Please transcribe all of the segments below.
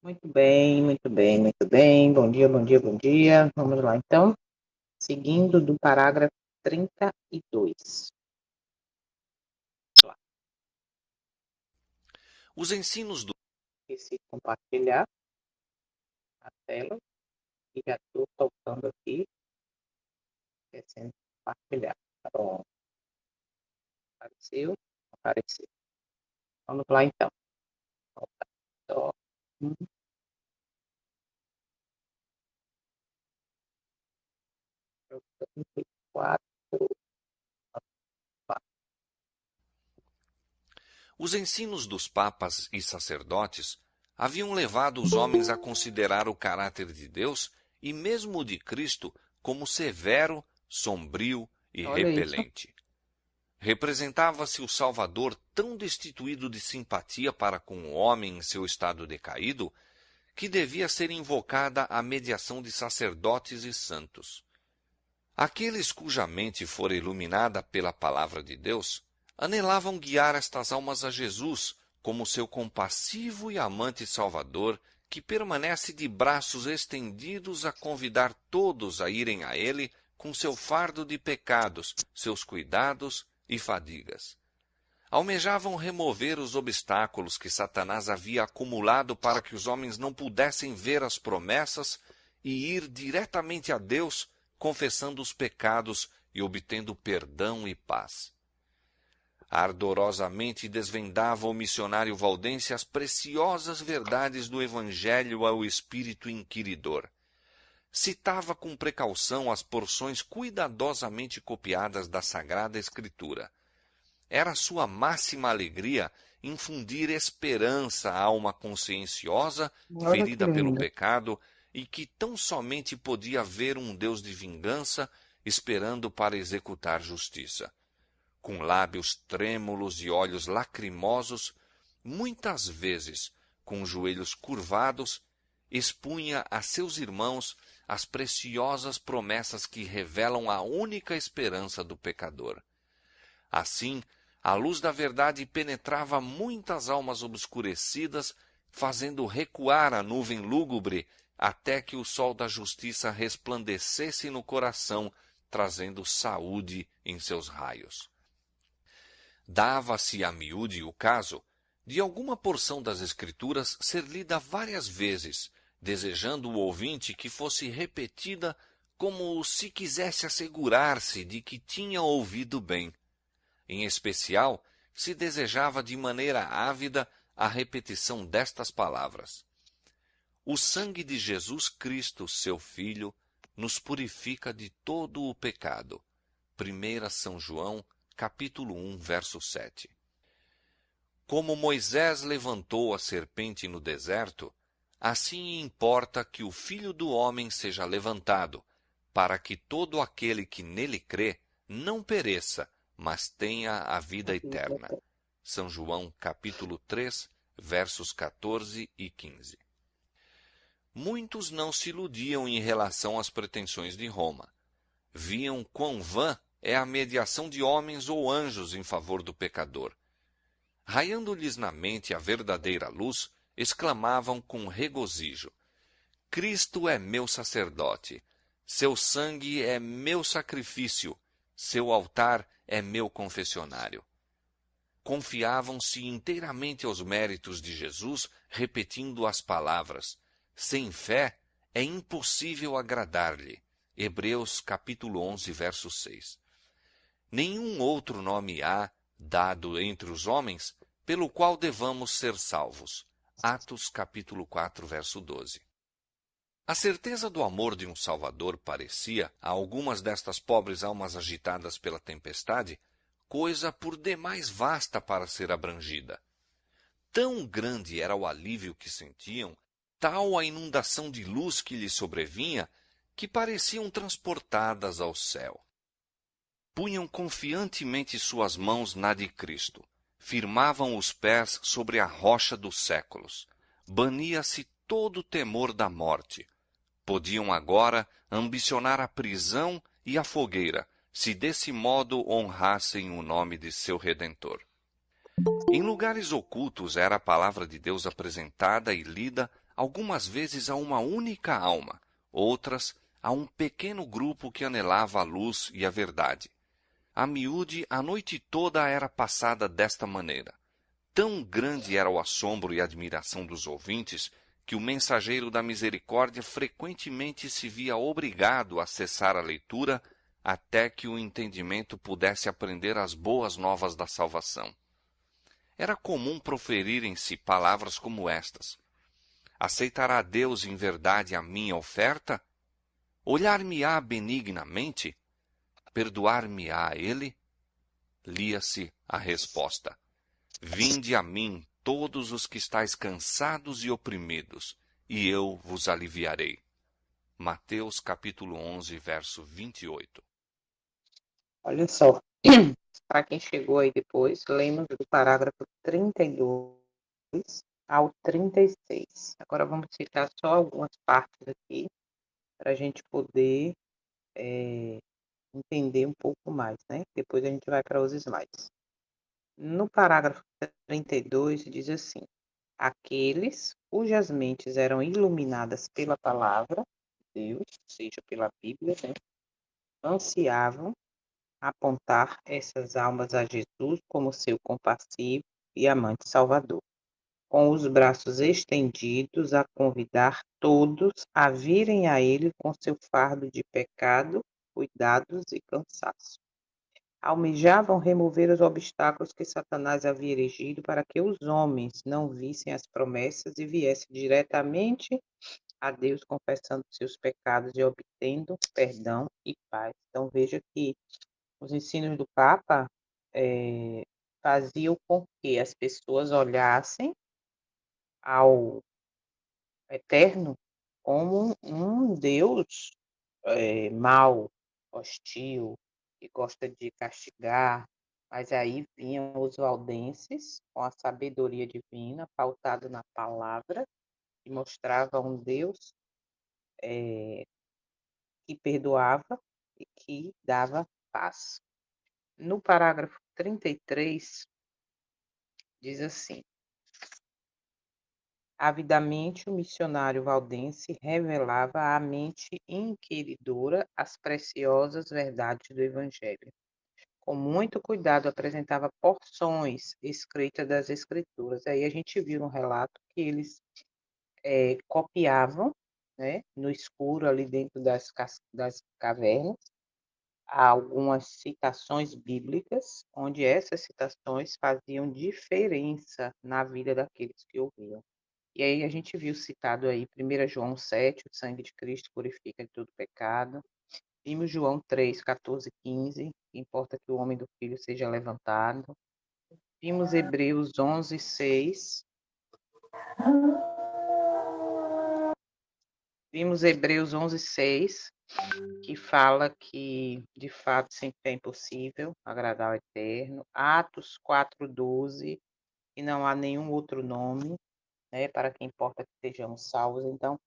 Muito bem, muito bem, muito bem. Bom dia, bom dia, bom dia. Vamos lá, então. Seguindo do parágrafo 32. Vamos lá. Os ensinos do Esqueci de compartilhar a tela e já estou tocando aqui, esquecendo de compartilhar. Tá bom. Apareceu? Apareceu. Vamos lá, então. Só um, 4, Os ensinos dos papas e sacerdotes haviam levado os homens a considerar o caráter de Deus e mesmo o de Cristo como severo, sombrio e olha isso. repelente. Representava-se o Salvador tão destituído de simpatia para com o homem em seu estado decaído, que devia ser invocada a mediação de sacerdotes e santos. Aqueles cuja mente fora iluminada pela palavra de Deus anelavam guiar estas almas a Jesus como seu compassivo e amante Salvador, que permanece de braços estendidos a convidar todos a irem a Ele com seu fardo de pecados, seus cuidados e fadigas. Almejavam remover os obstáculos que Satanás havia acumulado para que os homens não pudessem ver as promessas e ir diretamente a Deus, confessando os pecados e obtendo perdão e paz. Ardorosamente desvendava o missionário valdense as preciosas verdades do Evangelho ao espírito inquiridor. Citava com precaução as porções cuidadosamente copiadas da Sagrada Escritura. Era sua máxima alegria infundir esperança à alma conscienciosa, Olha que ferida pelo lindo. pecado, e que tão somente podia ver um Deus de vingança, esperando para executar justiça. Com lábios trêmulos e olhos lacrimosos, muitas vezes, com os joelhos curvados, expunha a seus irmãos as preciosas promessas que revelam a única esperança do pecador. Assim, a luz da verdade penetrava muitas almas obscurecidas, fazendo recuar a nuvem lúgubre até que o sol da justiça resplandecesse no coração, trazendo saúde em seus raios. Dava-se a miúde o caso de alguma porção das Escrituras ser lida várias vezes, desejando o ouvinte que fosse repetida como se quisesse assegurar-se de que tinha ouvido bem. Em especial, se desejava de maneira ávida a repetição destas palavras: O sangue de Jesus Cristo, seu Filho, nos purifica de todo o pecado. 1 São João, capítulo 1, verso 7. Como Moisés levantou a serpente no deserto, assim importa que o Filho do Homem seja levantado, para que todo aquele que nele crê não pereça, mas tenha a vida eterna. São João, capítulo 3, versos 14 e 15. Muitos não se iludiam em relação às pretensões de Roma. Viam quão vã é a mediação de homens ou anjos em favor do pecador. Raiando-lhes na mente a verdadeira luz, exclamavam com regozijo: Cristo é meu sacerdote, seu sangue é meu sacrifício, seu altar é meu confessionário. Confiavam-se inteiramente aos méritos de Jesus, repetindo as palavras: sem fé é impossível agradar-lhe. Hebreus capítulo 11, verso 6. Nenhum outro nome há, dado entre os homens, pelo qual devamos ser salvos. Atos capítulo 4, verso 12. A certeza do amor de um Salvador parecia, a algumas destas pobres almas agitadas pela tempestade, coisa por demais vasta para ser abrangida. Tão grande era o alívio que sentiam, tal a inundação de luz que lhes sobrevinha, que pareciam transportadas ao céu. Punham confiantemente suas mãos na de Cristo, firmavam os pés sobre a rocha dos séculos, bania-se todo o temor da morte. Podiam agora ambicionar a prisão e a fogueira, se desse modo honrassem o nome de seu Redentor. Em lugares ocultos era a palavra de Deus apresentada e lida algumas vezes a uma única alma, outras a um pequeno grupo que anelava a luz e a verdade. A miúde, a noite toda era passada desta maneira. Tão grande era o assombro e admiração dos ouvintes que o mensageiro da misericórdia frequentemente se via obrigado a cessar a leitura até que o entendimento pudesse aprender as boas novas da salvação. Era comum proferirem-se palavras como estas: aceitará Deus em verdade a minha oferta? Olhar-me-á benignamente? Perdoar-me-á ele? Lia-se a resposta: vinde a mim todos os que estáis cansados e oprimidos, e eu vos aliviarei. Mateus capítulo 11, verso 28. Olha só, para quem chegou aí depois, lemos do parágrafo 32 ao 36. Agora vamos citar só algumas partes aqui para a gente poder entender um pouco mais, né? Depois a gente vai para os slides. No parágrafo 32 diz assim: aqueles cujas mentes eram iluminadas pela palavra de Deus, seja pela Bíblia, né, ansiavam apontar essas almas a Jesus como seu compassivo e amante Salvador, com os braços estendidos a convidar todos a virem a Ele com seu fardo de pecado, cuidados e cansaço. Almejavam remover os obstáculos que Satanás havia erigido para que os homens não vissem as promessas e viessem diretamente a Deus confessando seus pecados e obtendo perdão e paz. Então veja que os ensinos do Papa faziam com que as pessoas olhassem ao Eterno como um Deus mau, hostil, que gosta de castigar, mas aí vinham os valdenses com a sabedoria divina, pautado na palavra, que mostrava um Deus que perdoava e que dava paz. No parágrafo 33, diz assim: avidamente o missionário valdense revelava à mente inquiridora as preciosas verdades do Evangelho. Com muito cuidado apresentava porções escritas das Escrituras. Aí a gente viu no relato que eles copiavam, né, no escuro ali dentro das cavernas, algumas citações bíblicas, onde essas citações faziam diferença na vida daqueles que ouviam. E aí a gente viu citado aí 1 João 7, o sangue de Cristo purifica de todo pecado. Vimos João 3, 14, 15, importa que o homem do filho seja levantado. Vimos Hebreus 11, 6. Vimos Hebreus 11, 6, que fala que, de fato, sempre é impossível agradar ao Eterno. Atos 4, 12, que não há nenhum outro nome, né, para que importa que sejamos salvos. Então,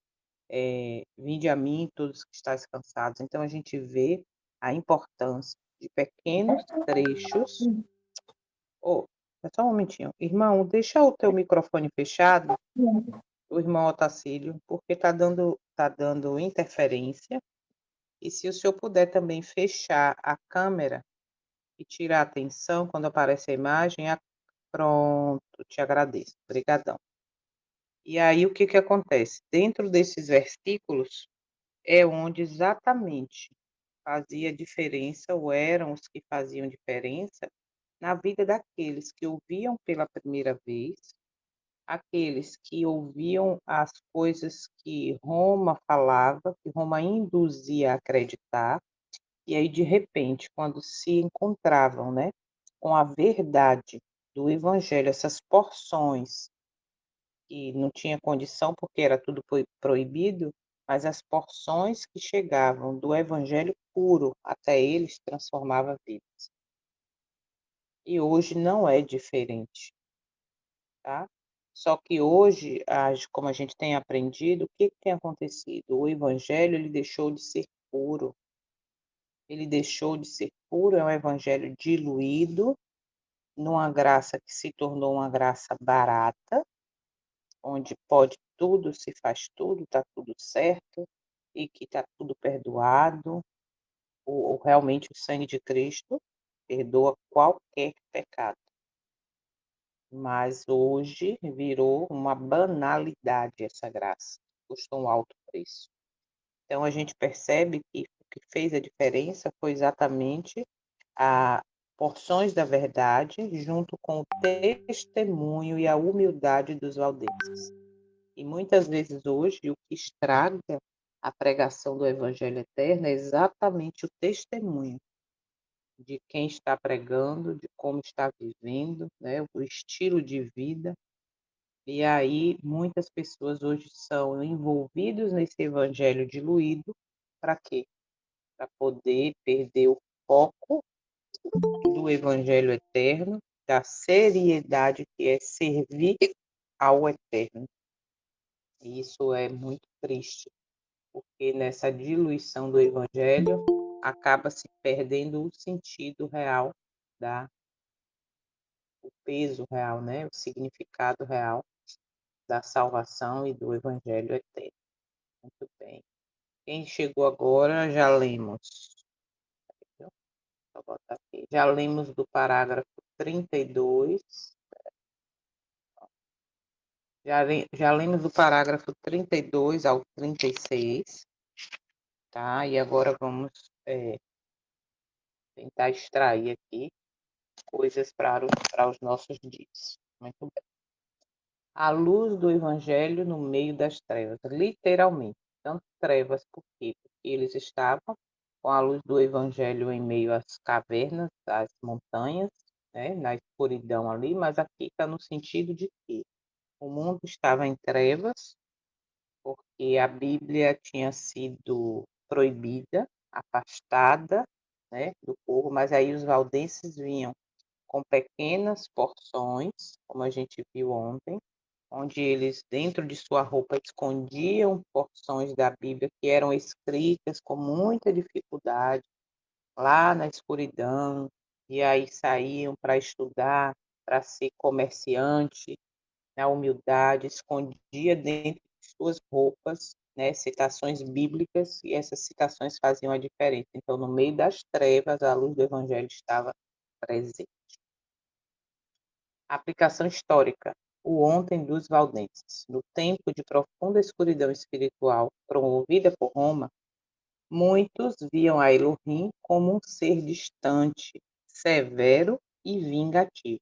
vinde a mim todos que estáis cansados. Então, a gente vê a importância de pequenos trechos. Oh, só um momentinho. Irmão, deixa o teu microfone fechado, o irmão Otacílio, porque tá dando interferência. E se o senhor puder também fechar a câmera e tirar a atenção quando aparece a imagem, pronto, te agradeço. Obrigadão. E aí, o que que acontece? Dentro desses versículos é onde exatamente fazia diferença, ou eram os que faziam diferença, na vida daqueles que ouviam pela primeira vez, aqueles que ouviam as coisas que Roma falava, que Roma induzia a acreditar, e aí, de repente, quando se encontravam, né, com a verdade do Evangelho, essas porções que não tinha condição porque era tudo proibido, mas as porções que chegavam do Evangelho puro até eles transformava vidas. E hoje não é diferente, tá? Só que hoje, como a gente tem aprendido, o que tem acontecido? O Evangelho ele deixou de ser puro. Ele deixou de ser puro, é um Evangelho diluído, numa graça que se tornou uma graça barata, onde pode tudo, se faz tudo, está tudo certo e que está tudo perdoado, ou realmente o sangue de Cristo perdoa qualquer pecado. Mas hoje virou uma banalidade essa graça, custou um alto preço. Então a gente percebe que o que fez a diferença foi exatamente a porções da verdade junto com o testemunho e a humildade dos valdenses. E muitas vezes hoje o que estraga a pregação do evangelho eterno é exatamente o testemunho de quem está pregando, de como está vivendo, né, o estilo de vida. E aí muitas pessoas hoje são envolvidos nesse evangelho diluído, para quê? Para poder perder o foco do evangelho eterno, da seriedade que é servir ao eterno. E isso é muito triste, porque nessa diluição do evangelho acaba se perdendo o sentido real da o peso real, né, o significado real da salvação e do evangelho eterno. Muito bem. Quem chegou agora, já lemos. Vou botar aqui. Já lemos do parágrafo 32. Já lemos do parágrafo 32 ao 36, tá? E agora vamos tentar extrair aqui coisas para os nossos dias. Muito bem. A luz do evangelho no meio das trevas, literalmente. Tanto trevas, por quê? Porque eles estavam com a luz do evangelho em meio às cavernas, às montanhas, né, na escuridão ali, mas aqui está no sentido de que o mundo estava em trevas, porque a Bíblia tinha sido proibida, afastada, né, do povo, mas aí os valdenses vinham com pequenas porções, como a gente viu ontem, onde eles, dentro de sua roupa, escondiam porções da Bíblia que eram escritas com muita dificuldade, lá na escuridão, e aí saíam para estudar, para ser comerciante, na humildade, escondia dentro de suas roupas, né, citações bíblicas, e essas citações faziam a diferença. Então, no meio das trevas, a luz do Evangelho estava presente. Aplicação histórica. O ontem dos valdenses. No tempo de profunda escuridão espiritual promovida por Roma, muitos viam a Elohim como um ser distante, severo e vingativo.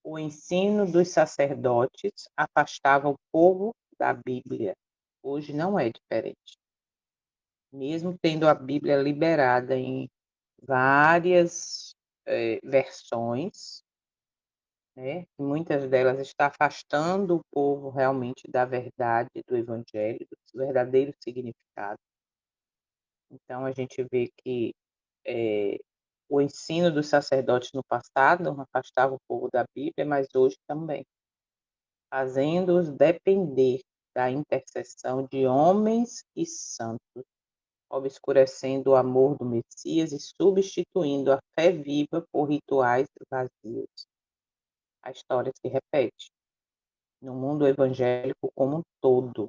O ensino dos sacerdotes afastava o povo da Bíblia. Hoje não é diferente. Mesmo tendo a Bíblia liberada em várias versões, né, muitas delas está afastando o povo realmente da verdade do Evangelho, do verdadeiro significado. Então, a gente vê que o ensino dos sacerdotes no passado afastava o povo da Bíblia, mas hoje também, fazendo-os depender da intercessão de homens e santos, obscurecendo o amor do Messias e substituindo a fé viva por rituais vazios. A história se repete no mundo evangélico como um todo,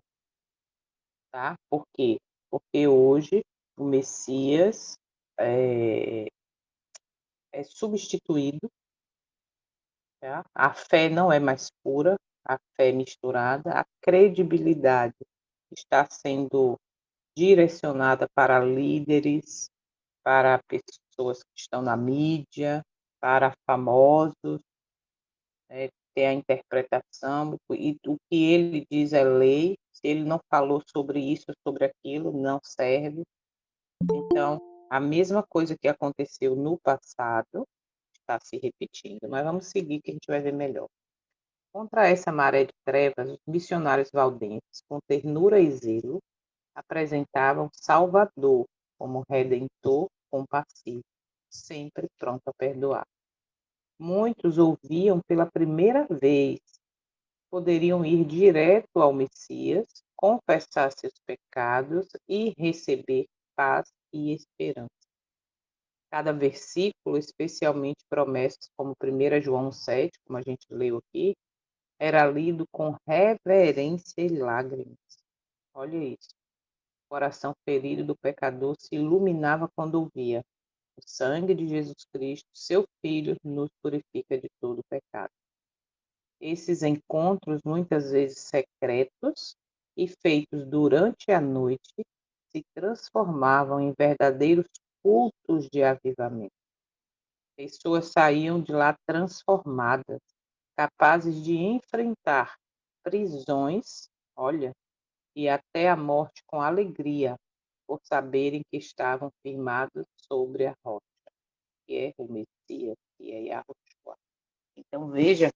tá? Por quê? Porque hoje o Messias é, é substituído, tá? A fé não é mais pura, a fé é misturada, a credibilidade está sendo direcionada para líderes, para pessoas que estão na mídia, para famosos, ter a interpretação, e o que ele diz é lei, se ele não falou sobre isso, sobre aquilo, não serve. Então, a mesma coisa que aconteceu no passado está se repetindo, mas vamos seguir que a gente vai ver melhor. Contra essa maré de trevas, os missionários valdenses, com ternura e zelo, apresentavam Salvador como redentor compassivo, sempre pronto a perdoar. Muitos ouviam pela primeira vez, poderiam ir direto ao Messias, confessar seus pecados e receber paz e esperança. Cada versículo, especialmente promessas como 1 João 7, como a gente leu aqui, era lido com reverência e lágrimas. Olha isso. O coração ferido do pecador se iluminava quando ouvia: o sangue de Jesus Cristo, seu Filho, nos purifica de todo pecado. Esses encontros, muitas vezes secretos e feitos durante a noite, se transformavam em verdadeiros cultos de avivamento. Pessoas saíam de lá transformadas, capazes de enfrentar prisões, olha, e até a morte com alegria, por saberem que estavam firmados sobre a rocha, que é o Messias, que é Yahushua. Então veja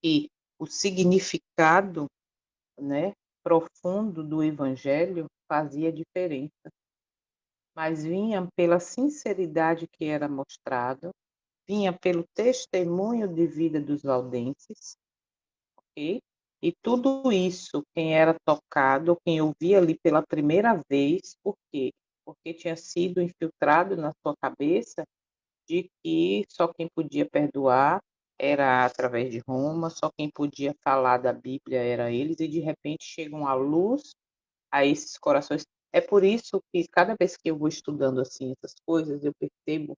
que o significado, né, profundo do evangelho fazia diferença, mas vinha pela sinceridade que era mostrado, vinha pelo testemunho de vida dos valdenses, ok? E tudo isso, quem era tocado, quem ouvia ali pela primeira vez, por quê? Porque tinha sido infiltrado na sua cabeça de que só quem podia perdoar era através de Roma, só quem podia falar da Bíblia era eles, e de repente chega uma luz a esses corações. É por isso que cada vez que eu vou estudando assim essas coisas, eu percebo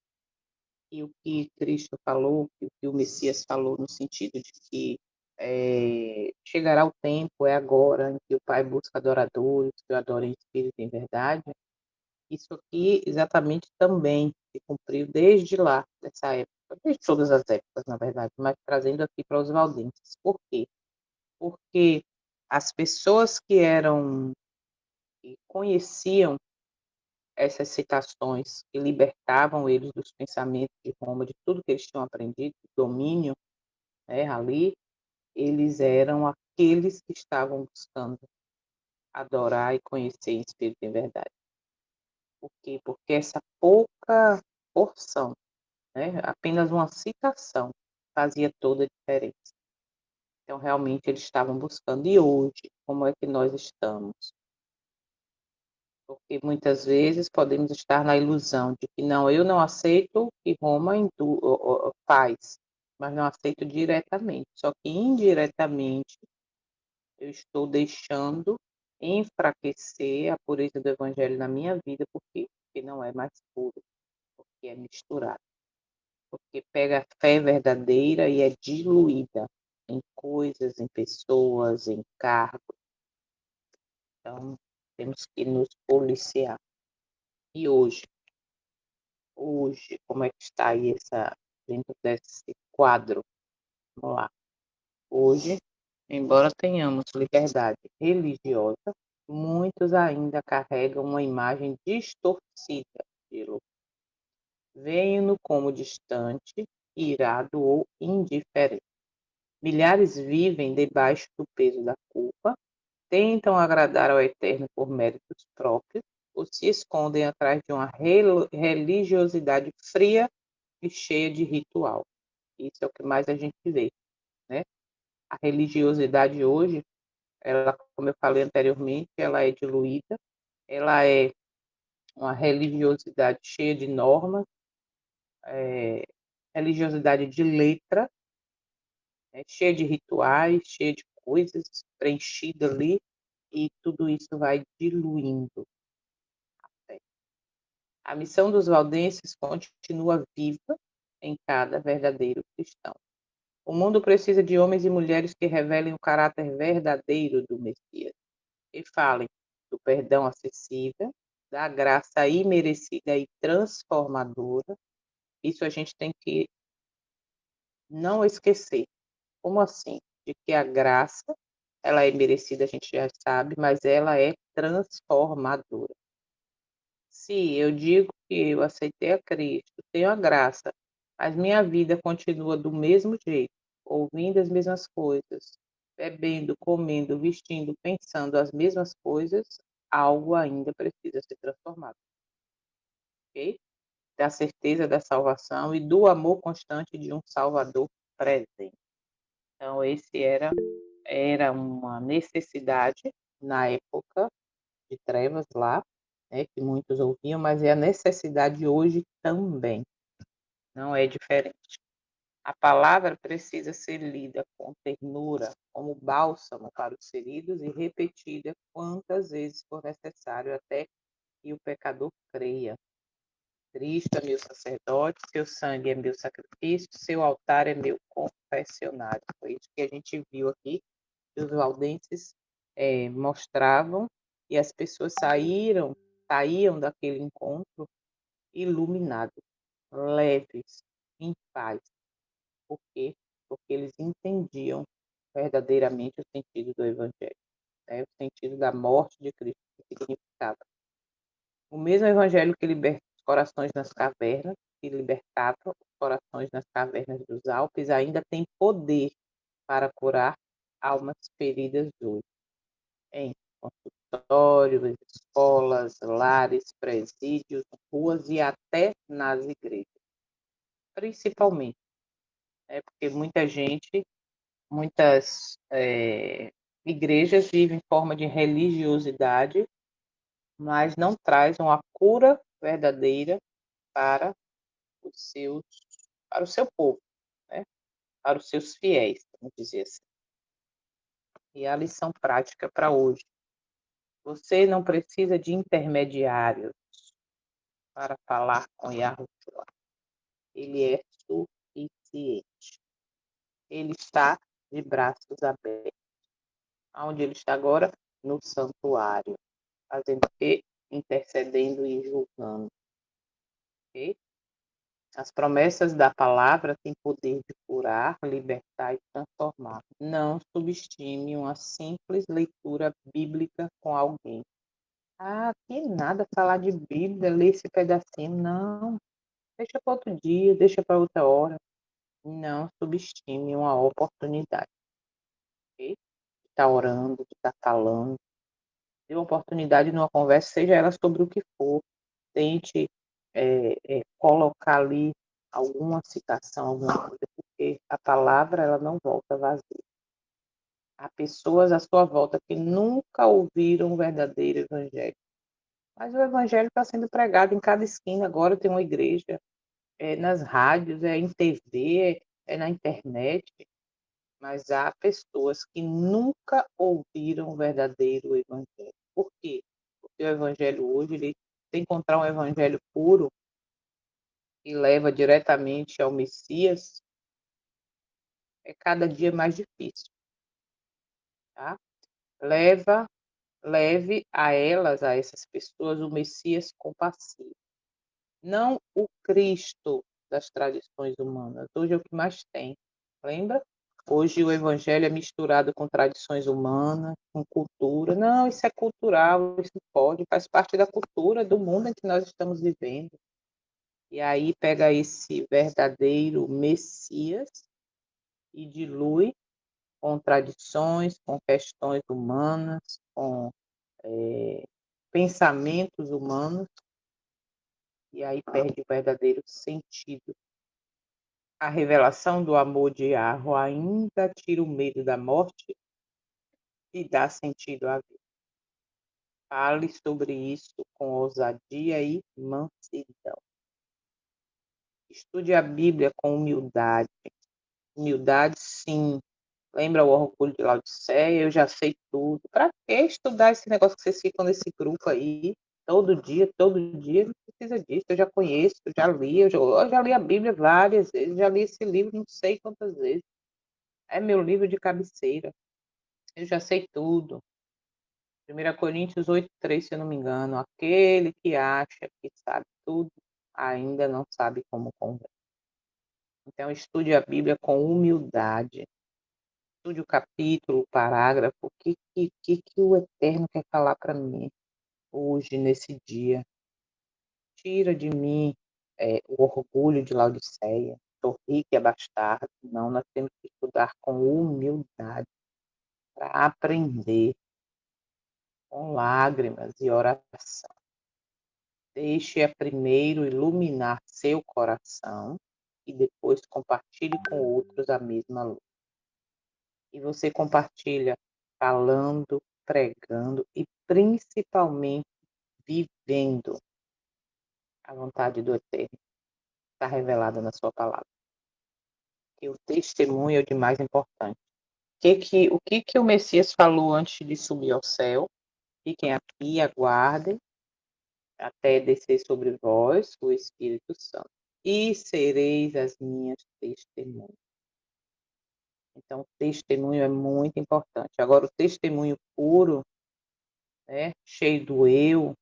que o que Cristo falou, que o que o Messias falou, no sentido de que chegará o tempo, é agora, em que o Pai busca adoradores, que o adorem em espírito e em verdade. Isso aqui exatamente também se cumpriu desde lá, dessa época, desde todas as épocas, na verdade, mas trazendo aqui para os valdenses. Por quê? Porque as pessoas que conheciam essas citações, que libertavam eles dos pensamentos de Roma, de tudo que eles tinham aprendido, do domínio, né, ali, eles eram aqueles que estavam buscando adorar e conhecer em espírito e em verdade. Por quê? Porque essa pouca porção, né, apenas uma citação, fazia toda a diferença. Então, realmente, eles estavam buscando. E hoje, como é que nós estamos? Porque muitas vezes podemos estar na ilusão de que não, eu não aceito o que Roma faz, mas não aceito diretamente. Só que indiretamente eu estou deixando enfraquecer a pureza do evangelho na minha vida, porque não é mais puro, porque é misturado, porque pega a fé verdadeira e é diluída em coisas, em pessoas, em cargos. Então, temos que nos policiar. E hoje, como é que está aí dentro desse quadro? Vamos lá. Hoje, embora tenhamos liberdade religiosa, muitos ainda carregam uma imagem distorcida de Lula. Veem-no como distante, irado ou indiferente. Milhares vivem debaixo do peso da culpa, tentam agradar ao Eterno por méritos próprios, ou se escondem atrás de uma religiosidade fria e cheia de ritual. Isso é o que mais a gente vê, né? A religiosidade hoje, ela, como eu falei anteriormente, ela é diluída, ela é uma religiosidade cheia de normas, religiosidade de letra, né? Cheia de rituais, cheia de coisas preenchida ali, e tudo isso vai diluindo a fé. A missão dos valdenses continua viva em cada verdadeiro cristão. O mundo precisa de homens e mulheres que revelem o caráter verdadeiro do Messias e falem do perdão acessível, da graça imerecida e transformadora. Isso a gente tem que não esquecer. Como assim? De que a graça, ela é merecida, a gente já sabe, mas ela é transformadora. Se eu digo que eu aceitei a Cristo, tenho a graça, mas minha vida continua do mesmo jeito, ouvindo as mesmas coisas, bebendo, comendo, vestindo, pensando as mesmas coisas, algo ainda precisa ser transformado, ok? Da certeza da salvação e do amor constante de um Salvador presente. Então, era uma necessidade na época de trevas lá, né, que muitos ouviam, mas é a necessidade hoje também, não é diferente. A palavra precisa ser lida com ternura, como bálsamo para os feridos, e repetida quantas vezes for necessário, até que o pecador creia. Cristo é meu sacerdote, seu sangue é meu sacrifício, seu altar é meu confessionário. Foi isso que a gente viu aqui, que os valdenses mostravam, e as pessoas saíam daquele encontro iluminados, leves, em paz. Por quê? Porque eles entendiam verdadeiramente o sentido do Evangelho, né? O sentido da morte de Cristo, que significava. O mesmo Evangelho que liberta os corações nas cavernas, que libertava os corações nas cavernas dos Alpes, ainda tem poder para curar almas feridas hoje, em consultórios, escolas, lares, presídios, ruas e até nas igrejas. Principalmente, porque muitas igrejas vivem em forma de religiosidade, mas não trazem a cura verdadeira para os seus, para o seu povo, né? Para os seus fiéis, vamos dizer assim. E a lição prática para hoje: você não precisa de intermediários para falar com Yahushua. Ele é suficiente. Ele está de braços abertos. Onde ele está agora? No santuário. Fazendo o quê? Intercedendo e julgando. Okay? As promessas da palavra têm poder de curar, libertar e transformar. Não subestime uma simples leitura bíblica com alguém. Ah, que nada falar de Bíblia, ler esse pedacinho. Não, deixa para outro dia, deixa para outra hora. Não subestime uma oportunidade. Okay? De estar orando, de estar falando. Dê uma oportunidade numa conversa, seja ela sobre o que for. Tente colocar ali alguma citação, alguma coisa, porque a palavra ela não volta vazia. Há pessoas à sua volta que nunca ouviram o verdadeiro evangelho. Mas o evangelho está sendo pregado em cada esquina. Agora tem uma igreja, nas rádios, em TV, na internet. Mas há pessoas que nunca ouviram o verdadeiro evangelho. Por quê? Porque o evangelho hoje, ele encontrar um evangelho puro, que leva diretamente ao Messias, é cada dia mais difícil, tá? Leve a elas, a essas pessoas, o Messias compassivo, não o Cristo das tradições humanas. Hoje é o que mais tem, lembra? Hoje o evangelho é misturado com tradições humanas, com cultura. Não, isso é cultural, isso pode, faz parte da cultura do mundo em que nós estamos vivendo. E aí pega esse verdadeiro Messias e dilui com tradições, com questões humanas, com pensamentos humanos, e aí perde o verdadeiro sentido. A revelação do amor de Yahweh ainda tira o medo da morte e dá sentido à vida. Fale sobre isso com ousadia e mansidão. Estude a Bíblia com humildade. Humildade, sim. Lembra o orgulho de Laodiceia? Eu já sei tudo. Para que estudar esse negócio que vocês ficam nesse grupo aí? Todo dia, todo dia. Não precisa disso. Eu já conheço, eu já li. Eu já li a Bíblia várias vezes. Já li esse livro não sei quantas vezes. É meu livro de cabeceira. Eu já sei tudo. 1 Coríntios 8:3, se eu não me engano. Aquele que acha que sabe tudo, ainda não sabe como convém. Então, estude a Bíblia com humildade. Estude o capítulo, o parágrafo. O que o Eterno quer falar para mim hoje, nesse dia? Tira de mim o orgulho de Laodiceia. Sou rica e abastardo. Não, nós temos que estudar com humildade para aprender com lágrimas e oração. Deixe-a primeiro iluminar seu coração e depois compartilhe com outros a mesma luz. E você compartilha falando, pregando e principalmente vivendo a vontade do Eterno. Está revelada na sua palavra. porque o testemunho é o de mais importante. O que o Messias falou antes de subir ao céu? Fiquem aqui, aguardem, até descer sobre vós o Espírito Santo, e sereis as minhas testemunhas. Então, o testemunho é muito importante. Agora, o testemunho puro, né, cheio do eu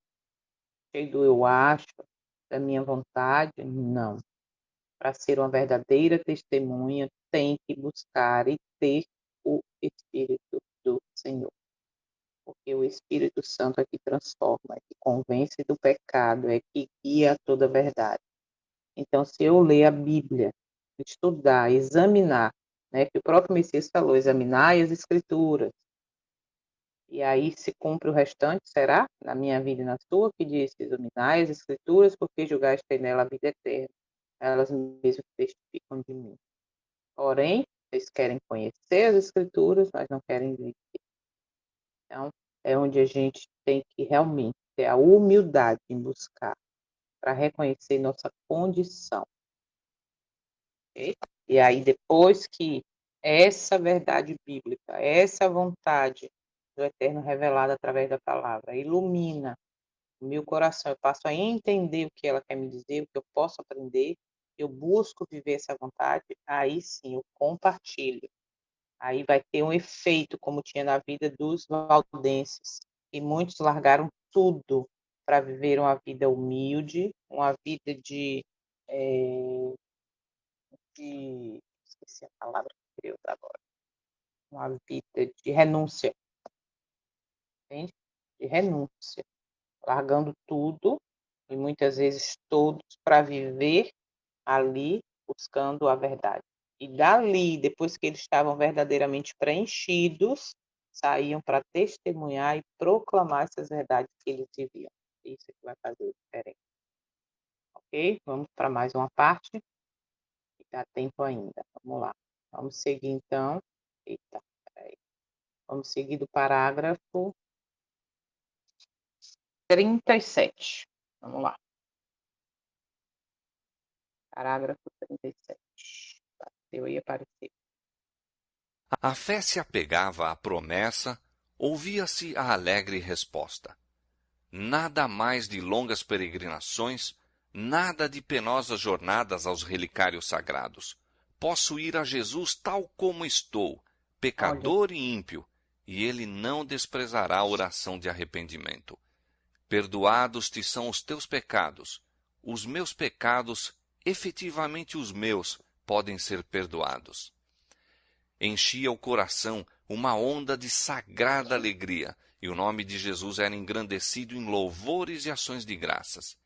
acho, da minha vontade, não. Para ser uma verdadeira testemunha, tem que buscar e ter o Espírito do Senhor. Porque o Espírito Santo é que transforma, é que convence do pecado, é que guia a toda a verdade. Então, se eu ler a Bíblia, estudar, examinar, né, que o próprio Messias falou, examinar as Escrituras, e aí se cumpre o restante, será? Na minha vida e na sua, que diz, examinar as Escrituras, porque julgaste ter nela a vida eterna. Elas mesmas testificam de mim. Porém, vocês querem conhecer as Escrituras, mas não querem viver. Então, é onde a gente tem que realmente ter a humildade em buscar, para reconhecer nossa condição. Okay? E aí, depois que essa verdade bíblica, essa vontade do Eterno revelada através da palavra, ilumina o meu coração, eu passo a entender o que ela quer me dizer, o que eu posso aprender, eu busco viver essa vontade, aí sim eu compartilho. Aí vai ter um efeito, como tinha na vida dos valdenses, e muitos largaram tudo para viver uma vida humilde, uma vida esqueci a palavra que eu queria usar agora, uma vida de renúncia, entende? De renúncia, largando tudo, e muitas vezes todos, para viver ali, buscando a verdade. E dali, depois que eles estavam verdadeiramente preenchidos, saíam para testemunhar e proclamar essas verdades que eles viviam. Isso é que vai fazer a diferença. Ok? Vamos para mais uma parte, que dá tempo ainda. Vamos lá. Vamos seguir então. Eita, peraí. Vamos seguir do parágrafo 37. Vamos lá. Parágrafo 37. Eu ia aparecer. A fé se apegava à promessa, ouvia-se a alegre resposta. Nada mais de longas peregrinações, nada de penosas jornadas aos relicários sagrados. Posso ir a Jesus tal como estou, Olha, pecador e ímpio, e ele não desprezará a oração de arrependimento. Perdoados te são os teus pecados. Os meus pecados, efetivamente os meus, podem ser perdoados. Enchia o coração uma onda de sagrada alegria, e o nome de Jesus era engrandecido em louvores e ações de graças.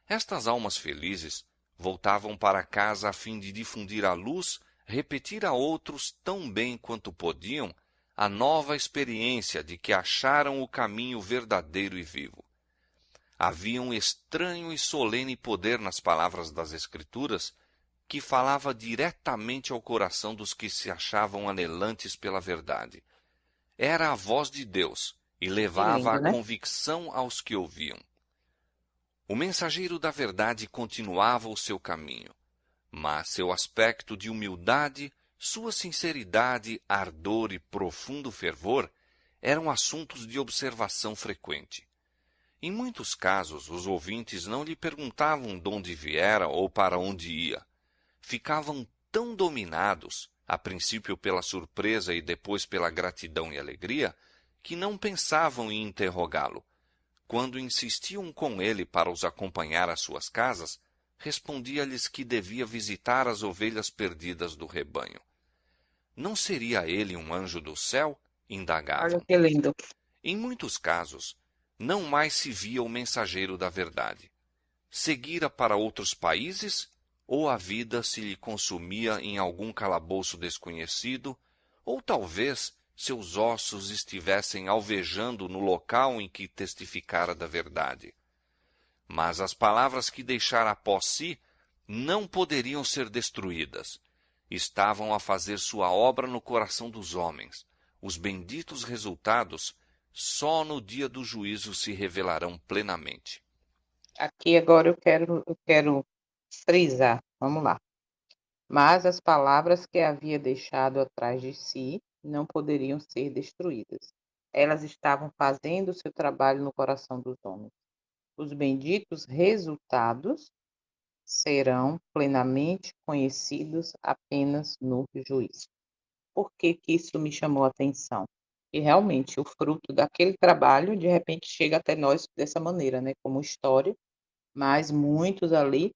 Estas almas felizes voltavam para casa a fim de difundir a luz, repetir a outros tão bem quanto podiam a nova experiência de que acharam o caminho verdadeiro e vivo. Havia um estranho e solene poder nas palavras das Escrituras que falava diretamente ao coração dos que se achavam anelantes pela verdade. Era a voz de Deus e que levava lindo, a né? convicção aos que ouviam. O mensageiro da verdade continuava o seu caminho, mas seu aspecto de humildade, sua sinceridade, ardor e profundo fervor eram assuntos de observação frequente. Em muitos casos, os ouvintes não lhe perguntavam de onde viera ou para onde ia. Ficavam tão dominados, a princípio pela surpresa e depois pela gratidão e alegria, que não pensavam em interrogá-lo. Quando insistiam com ele para os acompanhar às suas casas, respondia-lhes que devia visitar as ovelhas perdidas do rebanho. Não seria ele um anjo do céu? Olha Indagavam. que lindo. Em muitos casos, não mais se via o mensageiro da verdade. Seguira para outros países, ou a vida se lhe consumia em algum calabouço desconhecido, ou talvez seus ossos estivessem alvejando no local em que testificara da verdade. Mas as palavras que deixara após si não poderiam ser destruídas. Estavam a fazer sua obra no coração dos homens. Os benditos resultados só no dia do juízo se revelarão plenamente. Aqui agora eu quero frisar. Vamos lá. mas as palavras que havia deixado atrás de si não poderiam ser destruídas. Elas estavam fazendo o seu trabalho no coração dos homens. Os benditos resultados serão plenamente conhecidos apenas no juízo. Por que que isso me chamou a atenção? E realmente o fruto daquele trabalho, de repente, chega até nós dessa maneira, né, como história, mas muitos ali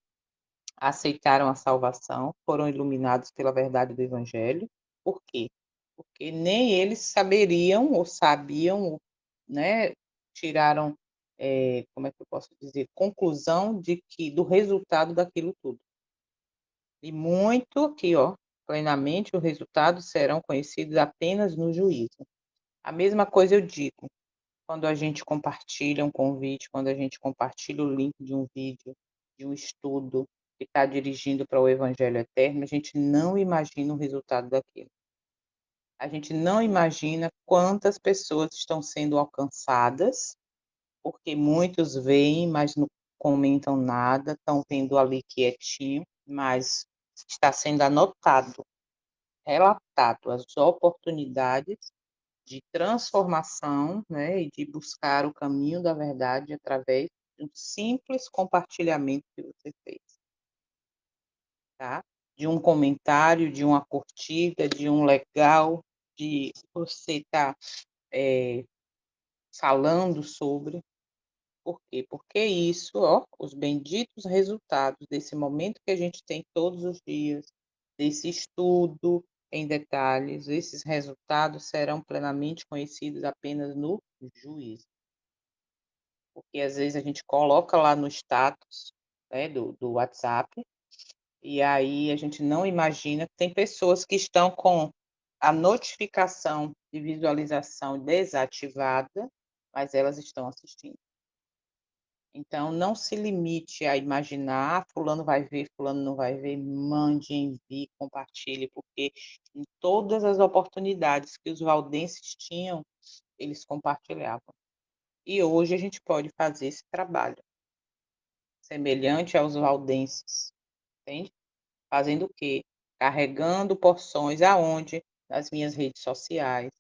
aceitaram a salvação, foram iluminados pela verdade do evangelho. Por quê? Porque nem eles saberiam ou sabiam, né, tiraram, como é que eu posso dizer, conclusão de que do resultado daquilo tudo. E muito aqui, ó, plenamente os resultados serão conhecidos apenas no juízo. A mesma coisa eu digo, quando a gente compartilha um convite, quando a gente compartilha o link de um vídeo, de um estudo que está dirigindo para o evangelho eterno, a gente não imagina o resultado daquilo. A gente não imagina quantas pessoas estão sendo alcançadas, porque muitos veem, mas não comentam nada, estão vendo ali quietinho, mas está sendo anotado, relatado as oportunidades de transformação, né, e de buscar o caminho da verdade através de um simples compartilhamento que você fez, tá? De um comentário, de uma curtida, de um legal, de você estar falando sobre. Por quê? Porque isso, ó, os benditos resultados desse momento que a gente tem todos os dias, desse estudo em detalhes, esses resultados serão plenamente conhecidos apenas no juízo. Porque às vezes a gente coloca lá no status, né, do WhatsApp, e aí a gente não imagina que tem pessoas que estão com a notificação de visualização desativada, mas elas estão assistindo. Então, não se limite a imaginar: "Ah, fulano vai ver, fulano não vai ver", mande, envie, compartilhe, porque em todas as oportunidades que os valdenses tinham, eles compartilhavam. E hoje a gente pode fazer esse trabalho, semelhante aos valdenses, entende? Fazendo o quê? Carregando porções aonde? Nas minhas redes sociais.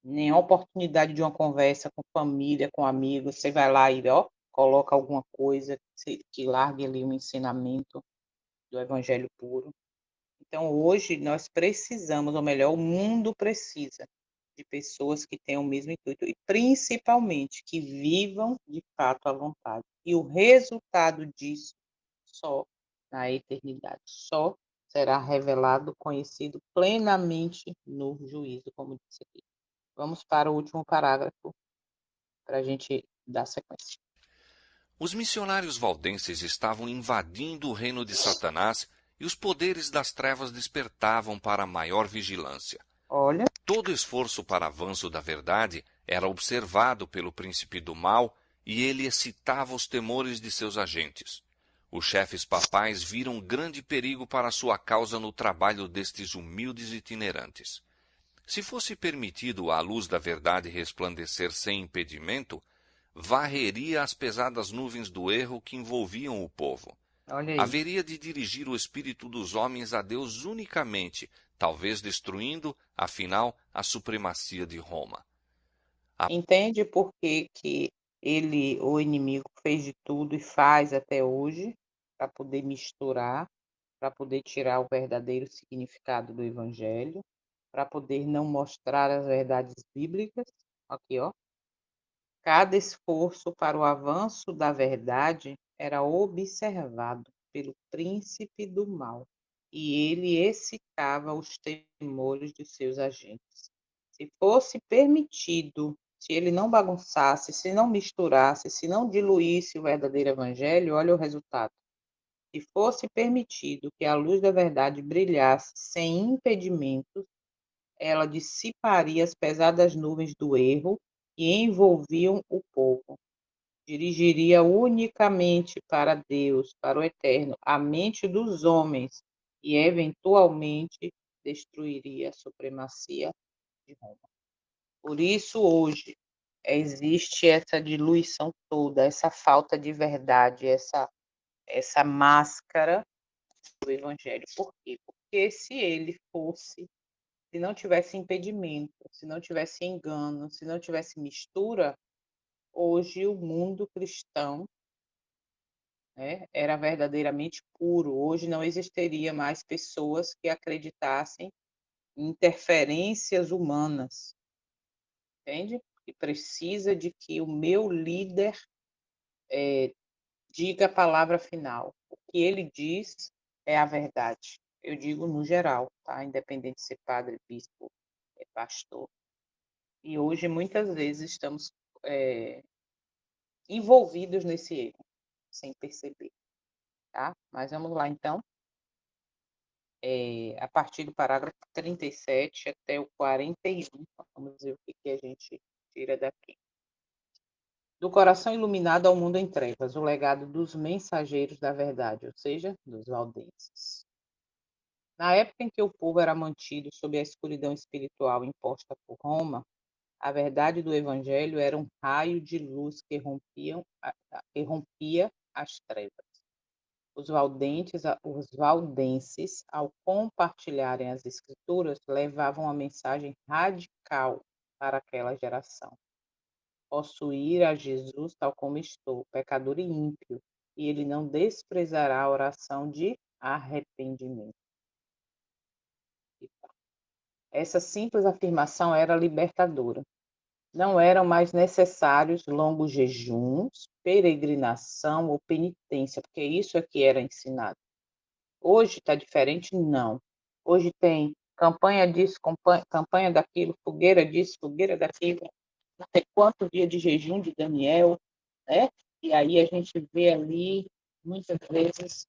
Nem oportunidade de uma conversa com família, com amigos, você vai lá e, ó, coloca alguma coisa que largue ali um ensinamento do evangelho puro. Então hoje nós precisamos, ou melhor, o mundo precisa de pessoas que tenham o mesmo intuito e principalmente que vivam de fato a vontade. E o resultado disso só na eternidade, só será revelado, conhecido plenamente no juízo, como disse aqui. Vamos para o último parágrafo para a gente dar sequência. Os missionários valdenses estavam invadindo o reino de Satanás e os poderes das trevas despertavam para maior vigilância. Olha, Todo esforço para avanço da verdade era observado pelo príncipe do mal e ele excitava os temores de seus agentes. Os chefes papais viram grande perigo para sua causa no trabalho destes humildes itinerantes. Se fosse permitido à luz da verdade resplandecer sem impedimento, varreria as pesadas nuvens do erro que envolviam o povo. olha aí. Haveria de dirigir o espírito dos homens a Deus unicamente, talvez destruindo, afinal, a supremacia de Roma. Entende por que que ele, o inimigo, fez de tudo e faz até hoje para poder misturar, para poder tirar o verdadeiro significado do evangelho, para poder não mostrar as verdades bíblicas? Aqui, ó. Cada esforço para o avanço da verdade era observado pelo príncipe do mal, e ele excitava os temores de seus agentes. Se fosse permitido, se ele não bagunçasse, se não misturasse, se não diluísse o verdadeiro evangelho, olha o resultado. Se fosse permitido que a luz da verdade brilhasse sem impedimentos, ela dissiparia as pesadas nuvens do erro que envolviam o povo. Dirigiria unicamente para Deus, para o eterno, a mente dos homens e, eventualmente, destruiria a supremacia de Roma. Por isso, hoje, existe essa diluição toda, essa falta de verdade, essa máscara do Evangelho. Por quê? Porque se não tivesse impedimento, se não tivesse engano, se não tivesse mistura, hoje o mundo cristão, né, era verdadeiramente puro. Hoje não existiria mais pessoas que acreditassem em interferências humanas, entende? E precisa de que o meu líder diga a palavra final. O que ele diz é a verdade. Eu digo no geral, tá? Independente de ser padre, bispo, pastor. E hoje, muitas vezes, estamos envolvidos nesse erro, sem perceber, tá? Mas vamos lá, então. A partir do parágrafo 37 até o 41, vamos ver o que a gente tira daqui. Do coração iluminado ao mundo em trevas, o legado dos mensageiros da verdade, ou seja, dos valdenses. Na época em que o povo era mantido sob a escuridão espiritual imposta por Roma, a verdade do Evangelho era um raio de luz que rompia as trevas. Os valdenses, ao compartilharem as Escrituras, levavam uma mensagem radical para aquela geração. Possuir a Jesus tal como estou, pecador e ímpio, e ele não desprezará a oração de arrependimento. Essa simples afirmação era libertadora. Não eram mais necessários longos jejuns, peregrinação ou penitência, porque isso é que era ensinado. Hoje está diferente? Não. Hoje tem campanha disso, campanha daquilo, fogueira disso, fogueira daquilo, não sei quanto dia de jejum de Daniel, né? E aí a gente vê ali, muitas vezes,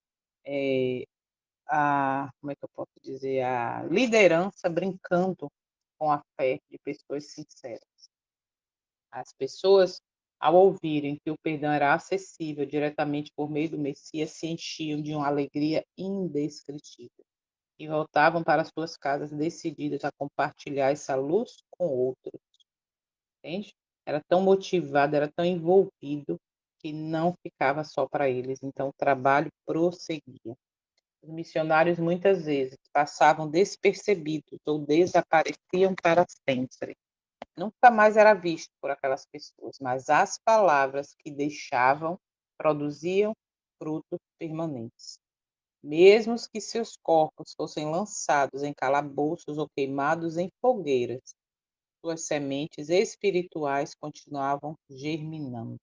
como é que eu posso dizer, a liderança brincando com a fé de pessoas sinceras. As pessoas, ao ouvirem que o perdão era acessível diretamente por meio do Messias, se enchiam de uma alegria indescritível e voltavam para suas casas decididas a compartilhar essa luz com outros. Entende? Era tão motivado, era tão envolvido que não ficava só para eles. Então o trabalho prosseguia. Os missionários muitas vezes passavam despercebidos ou desapareciam para sempre. Nunca mais era visto por aquelas pessoas, mas as palavras que deixavam produziam frutos permanentes. Mesmo que seus corpos fossem lançados em calabouços ou queimados em fogueiras, suas sementes espirituais continuavam germinando,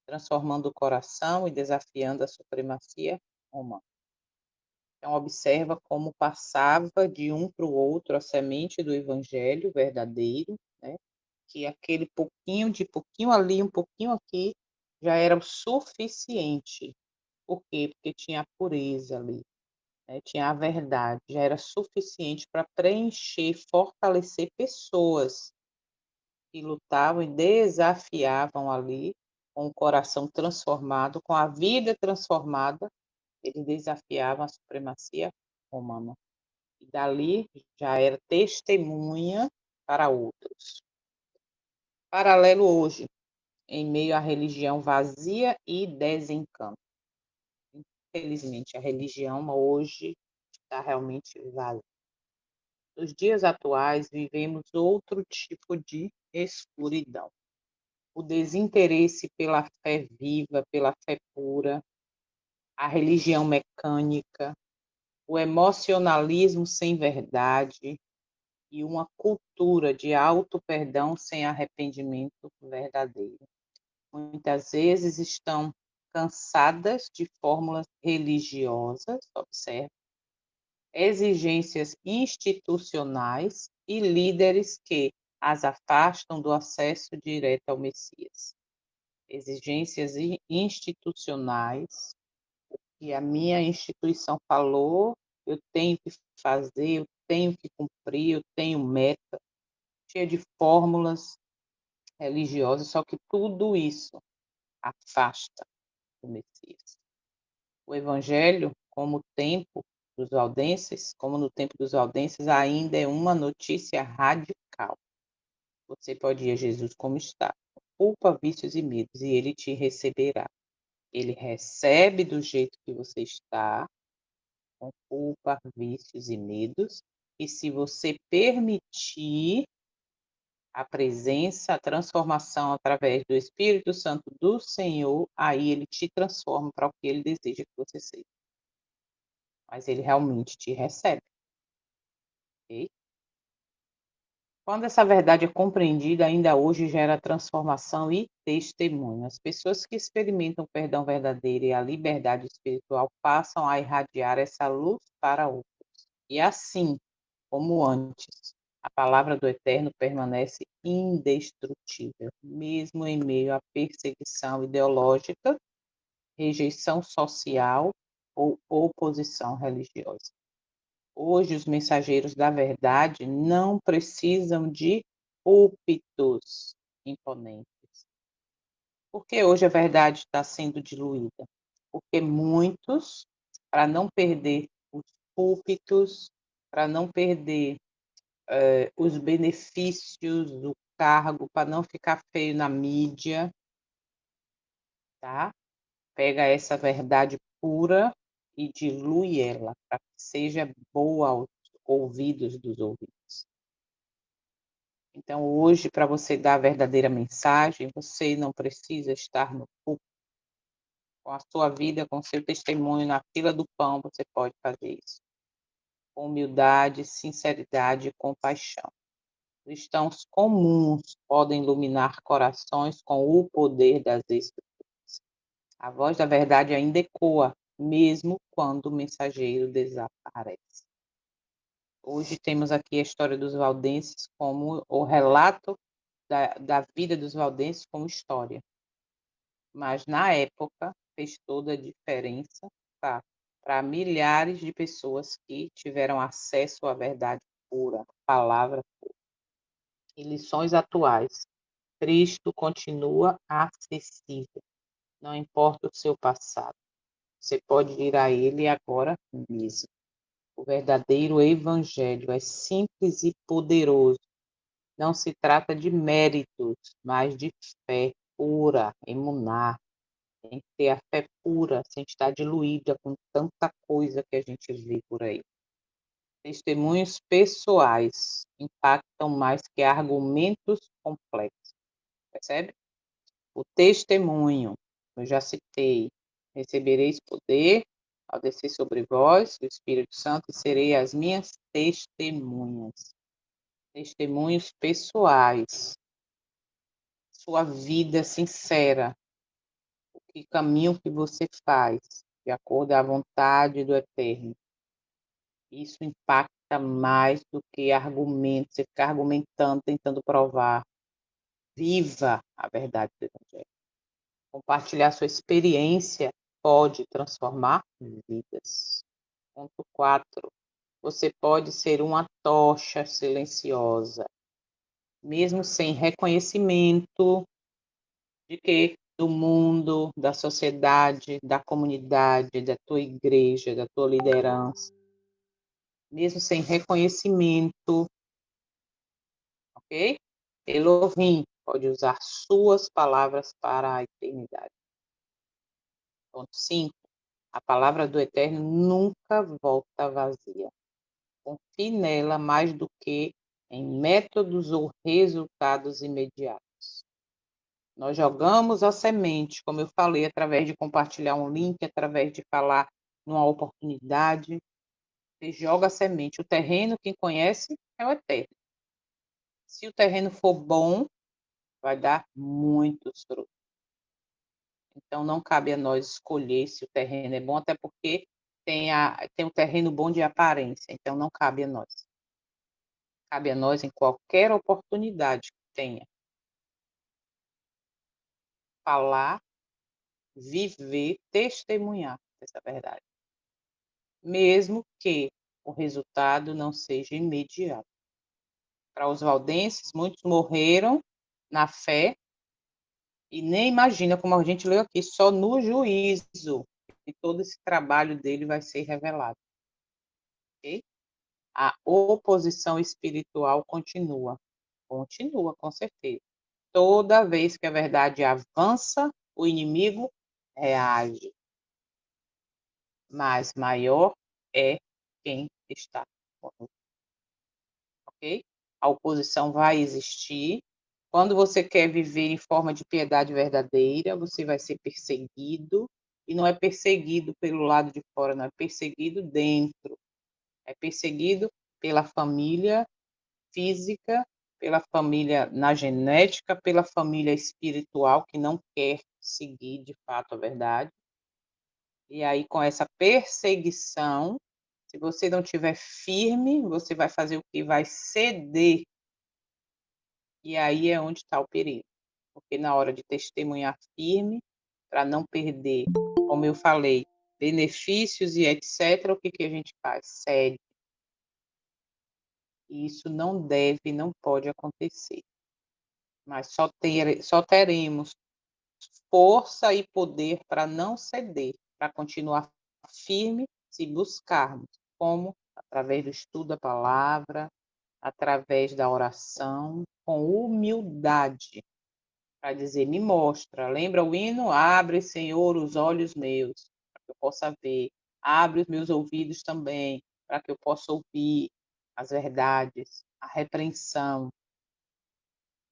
transformando o coração e desafiando a supremacia romana. Então, observa como passava de um para o outro a semente do evangelho verdadeiro, né? Que aquele pouquinho ali, um pouquinho aqui, já era o suficiente. Por quê? Porque tinha a pureza ali, né? Tinha a verdade, já era suficiente para preencher, fortalecer pessoas que lutavam e desafiavam ali, com o coração transformado, com a vida transformada, eles desafiavam a supremacia romana. E dali já era testemunha para outros. Paralelo hoje, em meio à religião vazia e desencanto. Infelizmente, a religião hoje está realmente vazia. Nos dias atuais, vivemos outro tipo de escuridão. O desinteresse pela fé viva, pela fé pura, a religião mecânica, o emocionalismo sem verdade e uma cultura de auto-perdão sem arrependimento verdadeiro. Muitas vezes estão cansadas de fórmulas religiosas, observe, exigências institucionais e líderes que as afastam do acesso direto ao Messias. Exigências institucionais, e a minha instituição falou, eu tenho que fazer, eu tenho que cumprir, eu tenho meta, cheia de fórmulas religiosas, só que tudo isso afasta do Messias. O Evangelho, como no tempo dos valdenses, ainda é uma notícia radical. Você pode ir a Jesus como está, culpa, vícios e medos, e ele te receberá. Ele recebe do jeito que você está, com culpa, vícios e medos. E se você permitir a presença, a transformação através do Espírito Santo do Senhor, aí ele te transforma para o que ele deseja que você seja. Mas ele realmente te recebe. Ok? Quando essa verdade é compreendida, ainda hoje gera transformação e testemunho. As pessoas que experimentam o perdão verdadeiro e a liberdade espiritual passam a irradiar essa luz para outros. E assim como antes, a palavra do Eterno permanece indestrutível, mesmo em meio à perseguição ideológica, rejeição social ou oposição religiosa. Hoje, os mensageiros da verdade não precisam de púlpitos imponentes. Porque hoje a verdade está sendo diluída? Porque muitos, para não perder os púlpitos, para não perder os benefícios do cargo, para não ficar feio na mídia, tá? Pega essa verdade pura e dilui ela, para que seja boa aos ouvidos dos ouvintes. Então, hoje, para você dar a verdadeira mensagem, você não precisa estar no púlpito. Com a sua vida, com o seu testemunho na fila do pão, você pode fazer isso. Com humildade, sinceridade e compaixão. Cristãos comuns podem iluminar corações com o poder das Escrituras. A voz da verdade ainda ecoa, mesmo quando o mensageiro desaparece. Hoje temos aqui a história dos valdenses como o relato da vida dos valdenses como história. Mas na época fez toda a diferença, tá? Para milhares de pessoas que tiveram acesso à verdade pura, à palavra pura. E lições atuais. Cristo continua acessível, não importa o seu passado. Você pode ir a Ele agora mesmo. O verdadeiro evangelho é simples e poderoso. Não se trata de méritos, mas de fé pura, emuná. Tem que ter a fé pura, sem estar diluída com tanta coisa que a gente vê por aí. Testemunhos pessoais impactam mais que argumentos complexos. Percebe? O testemunho, eu já citei, recebereis poder ao descer sobre vós o Espírito Santo e serei as minhas testemunhas. Testemunhos pessoais, sua vida sincera, o que caminho que você faz, de acordo à vontade do Eterno. Isso impacta mais do que argumentos, você ficar argumentando, tentando provar. Viva a verdade do Evangelho. Compartilhar sua experiência pode transformar vidas. Ponto 4. Você pode ser uma tocha silenciosa, mesmo sem reconhecimento de que do mundo, da sociedade, da comunidade, da tua igreja, da tua liderança, mesmo sem reconhecimento, ok? Elohim pode usar suas palavras para a eternidade. Ponto 5. A palavra do Eterno nunca volta vazia. Confie nela mais do que em métodos ou resultados imediatos. Nós jogamos a semente, como eu falei, através de compartilhar um link, através de falar numa oportunidade. Você joga a semente. O terreno, quem conhece, é o Eterno. Se o terreno for bom, vai dar muitos frutos. Então, não cabe a nós escolher se o terreno é bom, até porque tem um terreno bom de aparência. Então, não cabe a nós. Cabe a nós, em qualquer oportunidade que tenha, falar, viver, testemunhar essa verdade. Mesmo que o resultado não seja imediato. Para os valdenses, muitos morreram na fé e nem imagina, como a gente leu aqui, só no juízo que todo esse trabalho dele vai ser revelado. Okay? A oposição espiritual continua, com certeza. Toda vez que a verdade avança, o inimigo reage. Mas maior é quem está conosco, ok? A oposição vai existir. Quando você quer viver em forma de piedade verdadeira, você vai ser perseguido, e não é perseguido pelo lado de fora, não é perseguido dentro. É perseguido pela família física, pela família na genética, pela família espiritual que não quer seguir de fato a verdade. E aí, com essa perseguição, se você não estiver firme, você vai fazer o que? Vai ceder. E aí é onde está o perigo. Porque na hora de testemunhar firme, para não perder, como eu falei, benefícios e etc., o que, que a gente faz? Cede. E isso não deve, não pode acontecer. Mas só teremos força e poder para não ceder, para continuar firme se buscarmos. Como? Através do estudo da palavra, através da oração, com humildade, para dizer, me mostra. Lembra o hino? Abre, Senhor, os olhos meus, para que eu possa ver. Abre os meus ouvidos também, para que eu possa ouvir as verdades, a repreensão,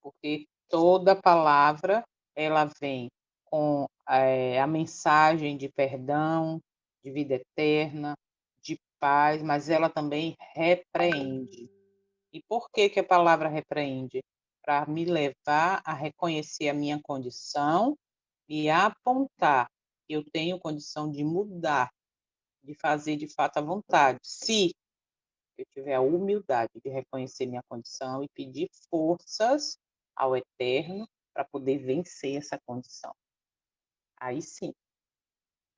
porque toda palavra ela vem com a mensagem de perdão, de vida eterna, de paz, mas ela também repreende. E por que que a palavra repreende? Para me levar a reconhecer a minha condição e apontar que eu tenho condição de mudar, de fazer de fato a vontade. Se eu tiver a humildade de reconhecer minha condição e pedir forças ao Eterno para poder vencer essa condição. Aí sim,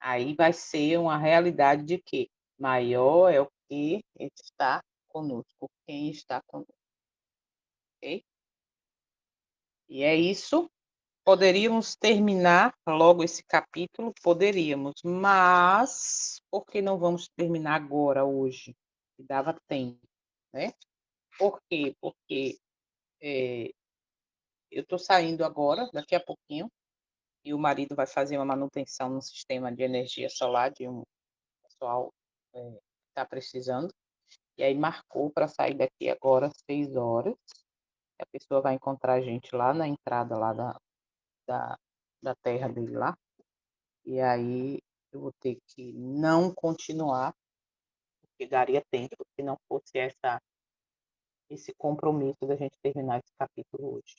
aí vai ser uma realidade de que maior é o que está conosco, quem está conosco, ok? E é isso. Poderíamos terminar logo esse capítulo? Poderíamos, mas por que não vamos terminar agora, hoje? Que dava tempo, né? Por quê? Porque eu estou saindo agora, daqui a pouquinho, e o marido vai fazer uma manutenção no sistema de energia solar de um pessoal que está precisando. E aí marcou para sair daqui agora às 6 horas. A pessoa vai encontrar a gente lá na entrada lá da, da terra dele lá. E aí eu vou ter que não continuar, porque daria tempo se não fosse esse compromisso da gente terminar esse capítulo hoje.